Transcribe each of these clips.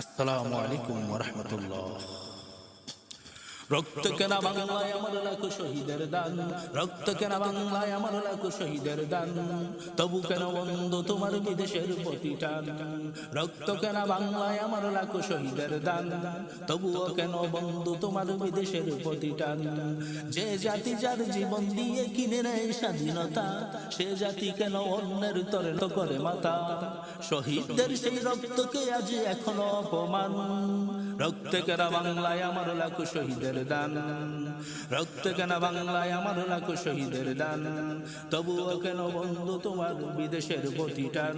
আসসালামু আলাইকুম ওয়া রাহমাতুল্লাহ। রক্ত কেনা বাংলায় আমার লাখো শহীদের দান, রক্ত কেনা বাংলায় আমার লাখো শহীদের দান, তবু কেন বন্ধ তোমার বিদেশের প্রতি টান। রক্ত কেনা বাংলায় আমার লাখো শহীদের দান, তবুও কেন বন্ধ তোমার বিদেশের প্রতি টান। যে জাতি যার জীবন দিয়ে কিনে নেয় স্বাধীনতা, সে জাতি কেন অন্যের তরে করে মাতা। শহীদদের সেই রক্তকে আজ এখনো অপমান। রক্ত কেনা বাংলায় আমার লাখো শহীদের দান, রক্ত কেনা বাংলায় আমার লাখো শহীদের দান, তবুও কেন বন্ধু তোমার বিদেশের প্রতি টান,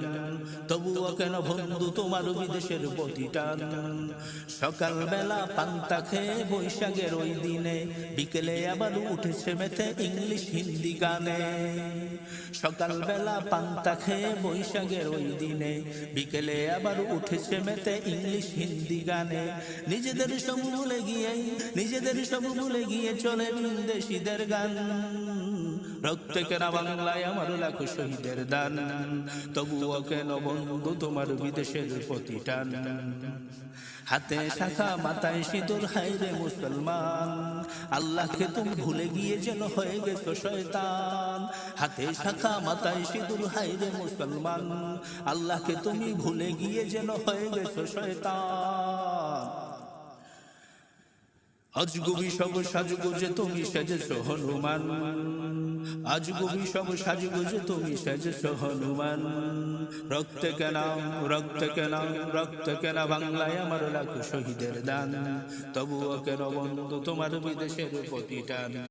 তবুও কেন বন্ধু তোমার বিদেশের প্রতি টান। সকালবেলা পান্তা খেয়ে বৈশাখের ওই দিনে, বিকেলে আবার উঠেছে মেতে ইংলিশ হিন্দি গানে। সকালবেলা পান্তা খেয়ে বৈশাখের ওই দিনে, বিকেলে আবার উঠেছে মেতে ইংলিশ হিন্দি গানে। নিজেদের সব ভুলে গিয়ে চলে বিদেশিদের গান। রক্ত কেনা বাংলায় আমার লাখো শহীদের দান, তবুও কেন বন্ধু তোমার বিদেশের প্রতি টান। হাতে শাখা মাথায় সিঁদুর, হায় রে মুসলমান, আল্লাহকে তুমি ভুলে গিয়ে যেন হয়ে গেছো শয়তান। হাতে শাখা মাথায় সিঁদুর, হায় রে মুসলমান, আল্লাহকে তুমি ভুলে গিয়ে যেন হয়ে গেছো শয়তান। আজগুবি সব সাজগুজে তুমি সেজেছো হনুমান, আজগুবি সব সাজগুজে তুমি সেজেছো হনুমান। রক্ত কেনা, রক্ত কেনা, রক্ত কেনা বাংলায় আমার লাখো শহীদের দান, তবুও কেন বন্ধু তোমার বিদেশের প্রতি টান।